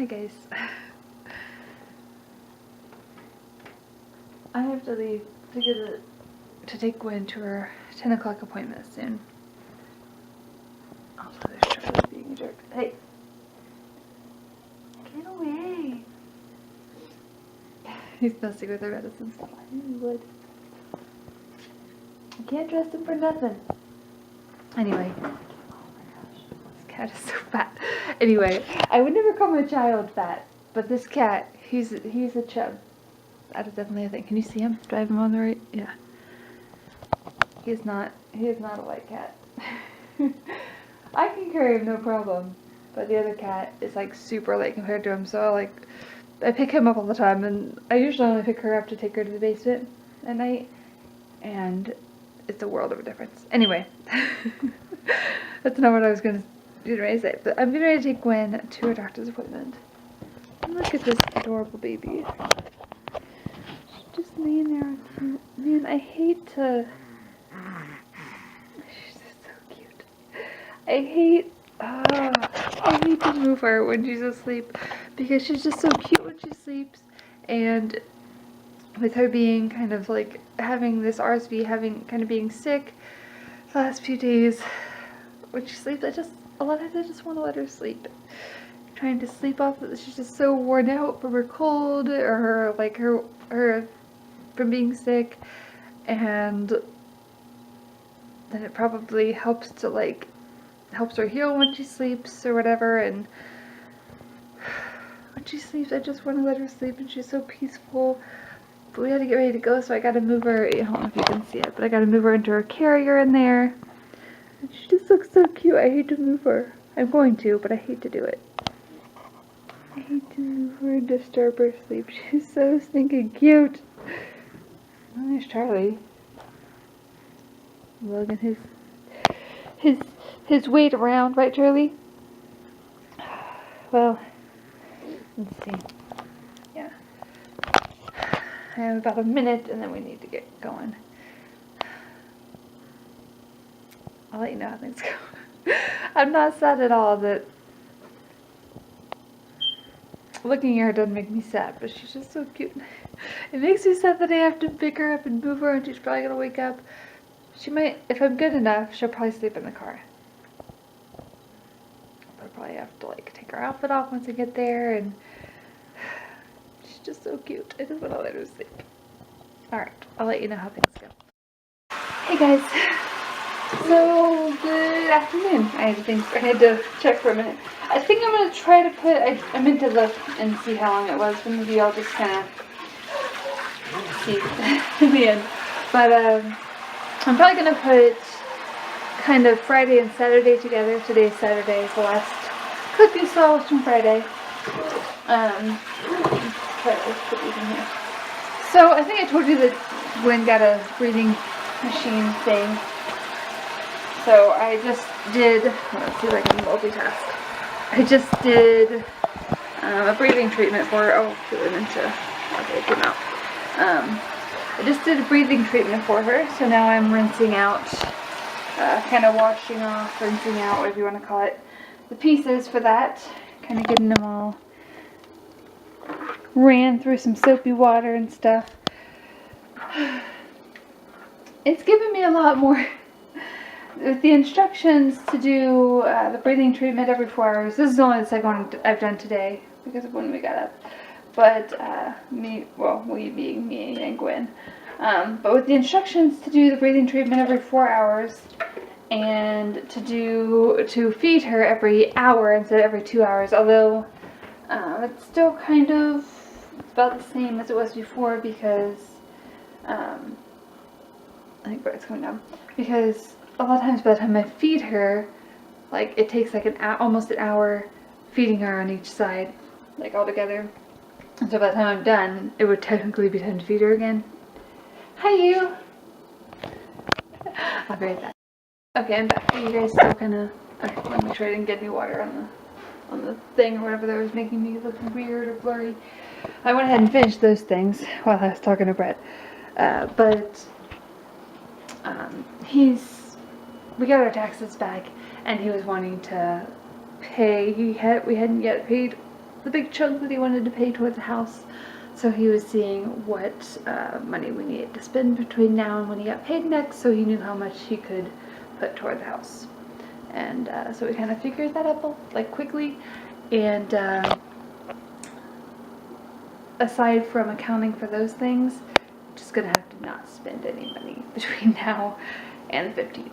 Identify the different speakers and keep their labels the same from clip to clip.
Speaker 1: Hi guys. I have to leave to take Gwen to her 10 o'clock appointment soon. Also, there's Charlie being a jerk. Hey! Get away! He's messing with her medicine stuff. I really would. I can't trust him for nothing. Anyway. Oh my gosh. This cat is so fat. Anyway, I would never call my child fat, but this cat, he's a chub. That is definitely a thing. Can you see him? Do I have him on the right? Yeah. He is not a white cat. I can carry him no problem, but the other cat is like super light compared to him, so I pick him up all the time, and I usually only pick her up to take her to the basement at night, and it's a world of a difference. Anyway, that's not what I was going to say, but I'm going to take Gwen to her doctor's appointment. And look at this adorable baby. She's just laying there. Man, I hate to... She's so cute. I hate to move her when she's asleep because she's just so cute when she sleeps, and with her being kind of like having this RSV, kind of being sick the last few days, when she sleeps, a lot of times I just want to let her sleep. Trying to sleep off, she's just so worn out from her cold or her from being sick, and then it probably helps her heal when she sleeps or whatever, and when she sleeps I just want to let her sleep, and she's so peaceful. But we had to get ready to go, so I gotta move her. I don't know if you can see it, but I gotta move her into her carrier in there. And she just looks so cute. I hate to move her. I'm going to, but I hate to do it. I hate to move her and disturb her sleep. She's so stinking cute. Oh, there's Charlie. Lugging his weight around, right, Charlie? Well, let's see. Yeah. I have about a minute and then we need to get going. I'll let you know how things go. I'm not sad at all that looking at her doesn't make me sad, but she's just so cute. It makes me sad that I have to pick her up and move her, and she's probably gonna wake up. She might, if I'm good enough, she'll probably sleep in the car. I'll probably have to take her outfit off once I get there, and she's just so cute. I just want to let her sleep. Alright, I'll let you know how things go. Hey guys, so good afternoon. I had to check for a minute. I think I'm going to try to put, I meant to look and see how long it was, but maybe I'll just kind of see in the end. But I'm probably going to put kind of Friday and Saturday together. Today's Saturday, is the last clip you saw was from Friday. Try to put these in here. So I think I told you that Gwen got a breathing machine thing. So I just did, let's see if I can multitask. I just did a breathing treatment for her. Oh, put it into, okay, it came out. I just did a breathing treatment for her. So now I'm rinsing out, kind of washing off, rinsing out, whatever you want to call it, the pieces for that. Kind of getting them all ran through some soapy water and stuff. It's given me a lot more. With the instructions to do the breathing treatment every 4 hours, this is only the second one I've done today because of when we got up. But we being me and Gwen. But with the instructions to do the breathing treatment every 4 hours and to feed her every hour instead of every 2 hours, although it's still kind of about the same as it was before because I think Brett's coming down because a lot of times by the time I feed her, it takes almost an hour feeding her on each side, all together. And so by the time I'm done, it would technically be time to feed her again. Hi, you! I'll be right back. Okay, I'm back. Are you guys still kind of... Okay, let me make sure I didn't get any water on the thing or whatever that was making me look weird or blurry. I went ahead and finished those things while I was talking to Brett. We got our taxes back, and he was wanting to pay. We hadn't yet paid the big chunk that he wanted to pay towards the house. So he was seeing what money we needed to spend between now and when he got paid next, so he knew how much he could put toward the house. And so we kind of figured that out like quickly. And aside from accounting for those things, just gonna have to not spend any money between now and the 15th.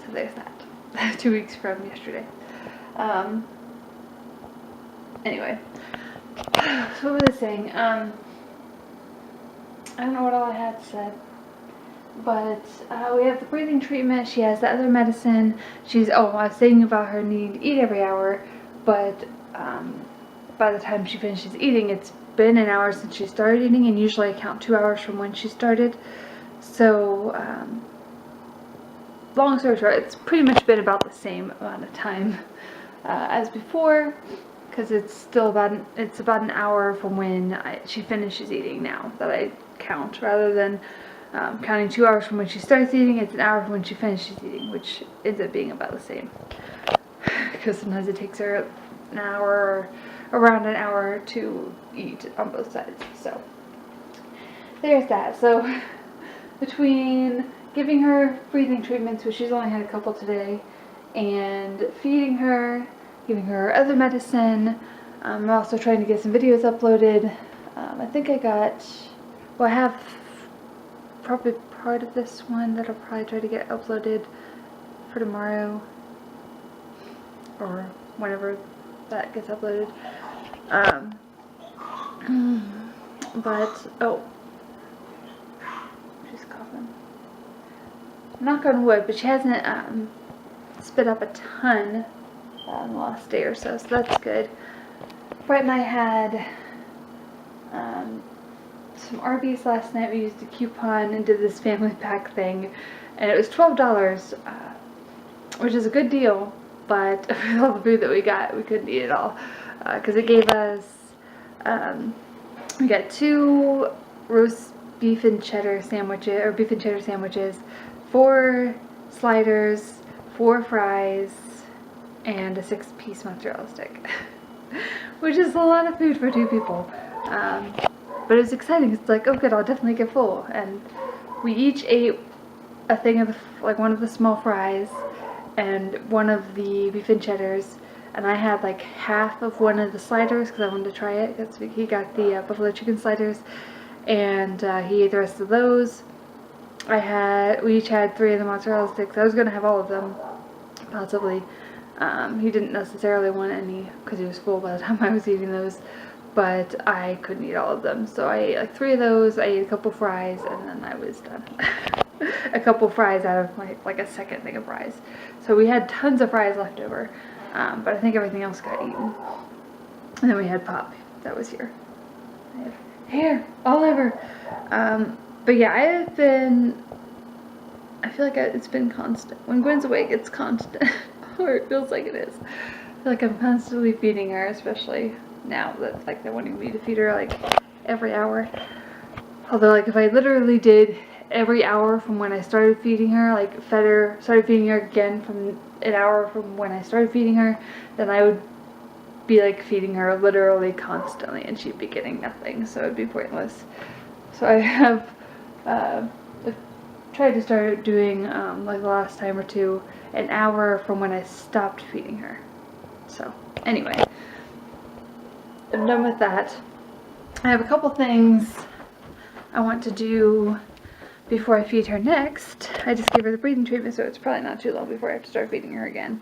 Speaker 1: So there's that. 2 weeks from yesterday. Anyway, so what was I saying? I don't know what all I had said, but we have the breathing treatment. She has the other medicine. I was saying about her needing to eat every hour, but by the time she finishes eating, it's been an hour since she started eating, and usually I count 2 hours from when she started. So long story short, it's pretty much been about the same amount of time as before, because it's about an hour from when she finishes eating now that I count, rather than counting 2 hours from when she starts eating. It's an hour from when she finishes eating, which ends up being about the same, because sometimes it takes her around an hour to eat on both sides. So there's that. So between giving her breathing treatments, which she's only had a couple today, and feeding her, giving her other medicine, I'm also trying to get some videos uploaded. I think I have probably part of this one that I'll probably try to get uploaded for tomorrow, or whenever that gets uploaded. But, she's coughing. Knock on wood, but she hasn't spit up a ton in the last day or so that's good. Brett and I had some Arby's last night. We used a coupon and did this family pack thing, and it was $12, which is a good deal, but with all the food that we got, we couldn't eat it all, because it gave us, we got 2 roast beef and cheddar sandwiches, 4 sliders, 4 fries, and a 6-piece mozzarella stick, which is a lot of food for 2 people. But it was exciting. It's like, oh good, I'll definitely get full. And we each ate a thing of one of the small fries and one of the beef and cheddars, and I had like half of one of the sliders because I wanted to try it, because he got the buffalo chicken sliders, and he ate the rest of those. We each had 3 of the mozzarella sticks. I was going to have all of them, possibly. He didn't necessarily want any because he was full by the time I was eating those, but I couldn't eat all of them, so I ate like 3 of those. I ate a couple fries, and then I was done. A couple fries out of like a second thing of fries. So we had tons of fries left over, but I think everything else got eaten. And then we had pop that was here. I have hair all over. But yeah, I feel like it's been constant. When Gwen's awake, it's constant. Or it feels like it is. I feel like I'm constantly feeding her, especially now that like they're wanting me to feed her like every hour. Although like if I literally did every hour from when I started feeding her, like started feeding her again from an hour from when I started feeding her, then I would be like feeding her literally constantly and she'd be getting nothing, so it'd be pointless. So I have tried to start doing like the last time or two, an hour from when I stopped feeding her. So anyway, I'm done with that. I have a couple things I want to do before I feed her next. I just gave her the breathing treatment, so it's probably not too long before I have to start feeding her again.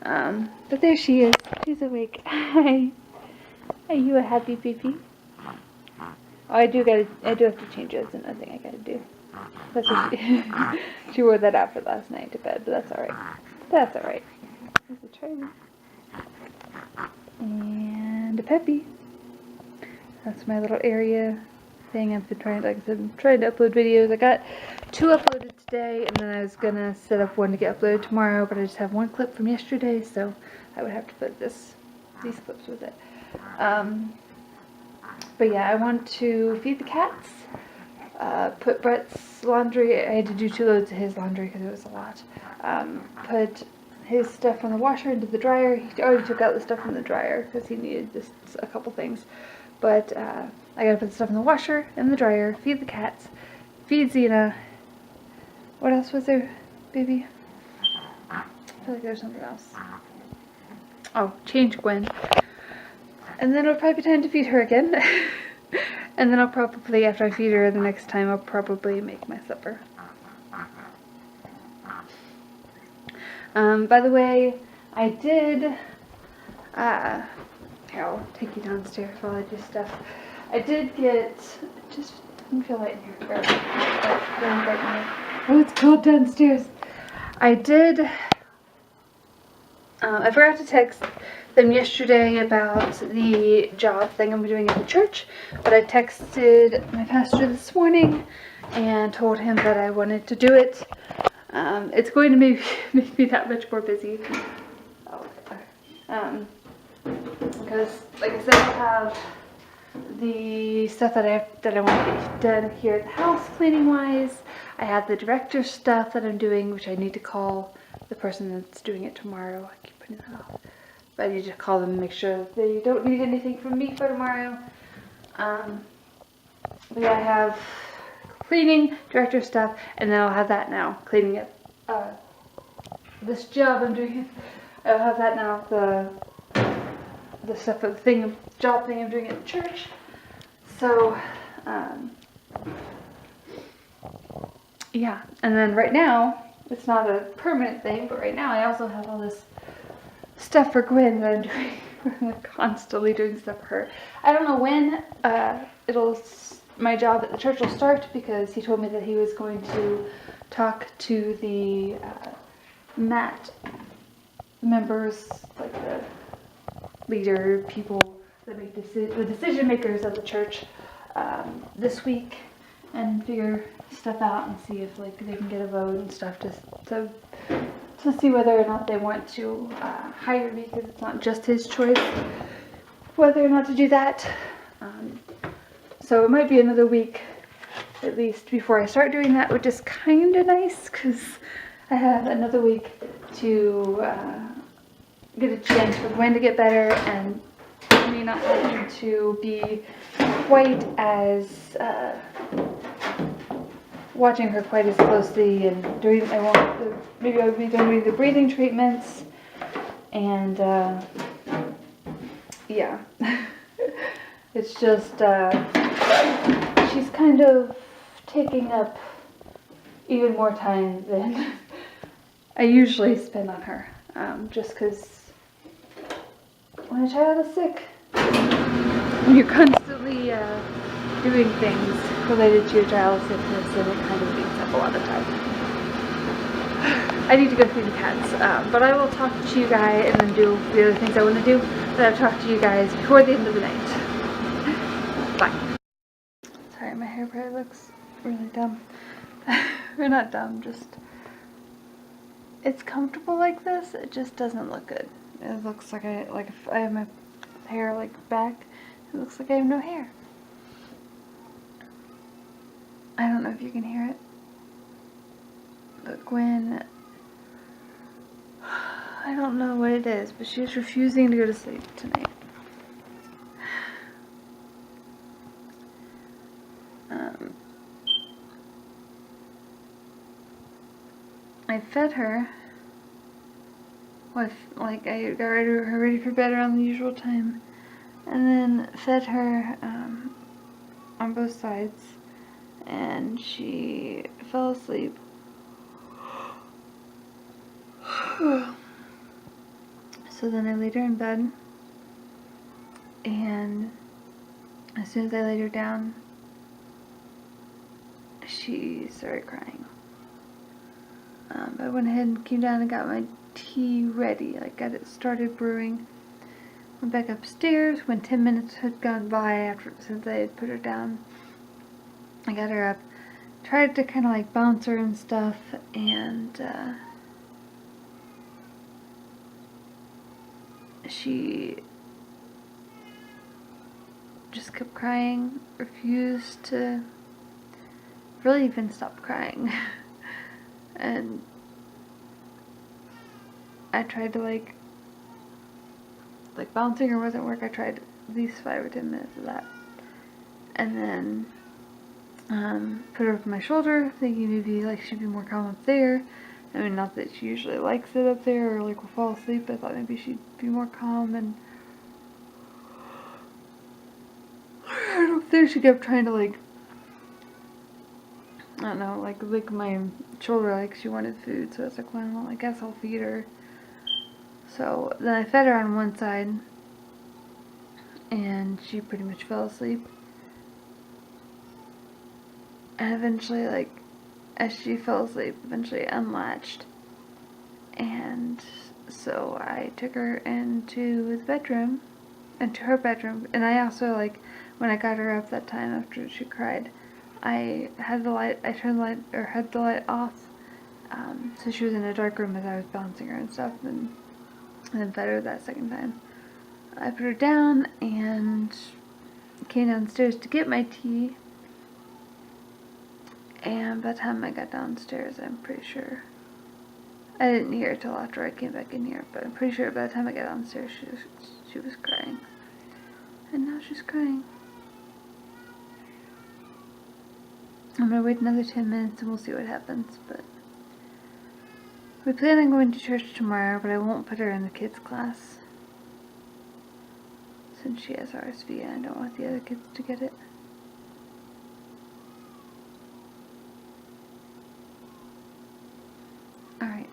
Speaker 1: But there she is. She's awake. Hi. Are you a happy baby? Oh, I do have to change it. That's another thing I gotta do. That's what she wore that outfit last night to bed, but that's alright. That's alright. There's a Charlie. And a Peppy. That's my little area thing. I've been trying to upload videos. I got 2 uploaded today, and then I was gonna set up one to get uploaded tomorrow, but I just have 1 clip from yesterday, so I would have to put these clips with it. But yeah, I want to feed the cats, put Brett's laundry. I had to do 2 loads of his laundry because it was a lot. Put his stuff from the washer into the dryer. He already took out the stuff from the dryer because he needed just a couple things. But I gotta put the stuff in the washer and the dryer, feed the cats, feed Xena. What else was there, baby? I feel like there's something else. Oh, change Gwen. And then it'll probably be time to feed her again. And then I'll probably, after I feed her the next time, I'll probably make my supper. By the way, I did, here, I'll take you downstairs while I do stuff. I did get, just doesn't feel light in here. Oh, it's cold downstairs. I did, I forgot to text them yesterday about the job thing I'm doing at the church, but I texted my pastor this morning and told him that I wanted to do it. It's going to make me that much more busy. Because, like I said, I'll have the stuff that I want to get done here at the house, cleaning wise. I have the director's stuff that I'm doing, which I need to call the person that's doing it tomorrow. I keep putting that off. But I need to call them and make sure that they don't need anything from me for tomorrow. But yeah, I have cleaning, director stuff, and then I'll have that now, cleaning it. This job I'm doing, I'll have that now, the stuff, the job thing I'm doing at church. So, yeah, and then right now, it's not a permanent thing, but right now I also have all this stuff for Gwen that I'm doing. I'm like constantly doing stuff for her. I don't know when my job at the church will start, because he told me that he was going to talk to the MAT members, like the leader people that make the decision makers of the church, this week, and figure stuff out and see if like they can get a vote and stuff to see whether or not they want to hire me, because it's not just his choice whether or not to do that. So it might be another week at least before I start doing that, which is kind of nice because I have another week to get a chance for Gwen to get better and me not having to be quite as watching her quite as closely, and maybe I would be doing the breathing treatments, and yeah. It's just she's kind of taking up even more time than I usually spend on her, just because when a child is sick, when you're constantly doing things related to your child's sickness, then it kind of eats up a lot of time. I need to go feed the cats, but I will talk to you guys and then do the other things I want to do, but I'll talk to you guys before the end of the night. Bye. Sorry, my hair probably looks really dumb. Or not dumb, just it's comfortable like this, it just doesn't look good. It looks like if I have my hair like back, it looks like I have no hair. I don't know if you can hear it, but Gwen, I don't know what it is, but she's refusing to go to sleep tonight. I fed her with, like, I got her ready for bed around the usual time, and then fed her on both sides, and she fell asleep. So then I laid her in bed, and as soon as I laid her down, she started crying. I went ahead and came down and got my tea ready, like got it started brewing. Went back upstairs when 10 minutes had gone by since I had put her down. I got her up, tried to kind of like bounce her and stuff, and she just kept crying, refused to really even stop crying. And I tried to like bouncing her wasn't work. I tried at least 5 or 10 minutes of that. And then put her over my shoulder, thinking maybe like she'd be more calm up there. I mean, not that she usually likes it up there or like will fall asleep, but I thought maybe she'd be more calm. And up there she kept trying to like, I don't know, like lick my shoulder like she wanted food. So I was like, well, I guess I'll feed her. So then I fed her on one side, and she pretty much fell asleep. And eventually, like, as she fell asleep, eventually unlatched. And so I took her into the bedroom, into her bedroom. And I also, like, when I got her up that time after she cried, I turned the light, or had the light off. So she was in a dark room as I was bouncing her and stuff, and then fed her that second time. I put her down and came downstairs to get my tea. And by the time I got downstairs, I'm pretty sure I didn't hear it till after I came back in here, but I'm pretty sure by the time I got downstairs, she was crying. And now she's crying. I'm gonna wait another 10 minutes and we'll see what happens, but we plan on going to church tomorrow, but I won't put her in the kids' class since she has RSV and I don't want the other kids to get it. Alright,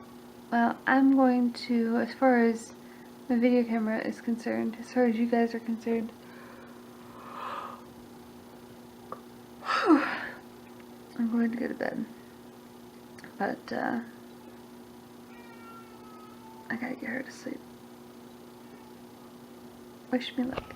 Speaker 1: well, I'm going to, as far as my video camera is concerned, as far as you guys are concerned, I'm going to go to bed. But, I gotta get her to sleep. Wish me luck.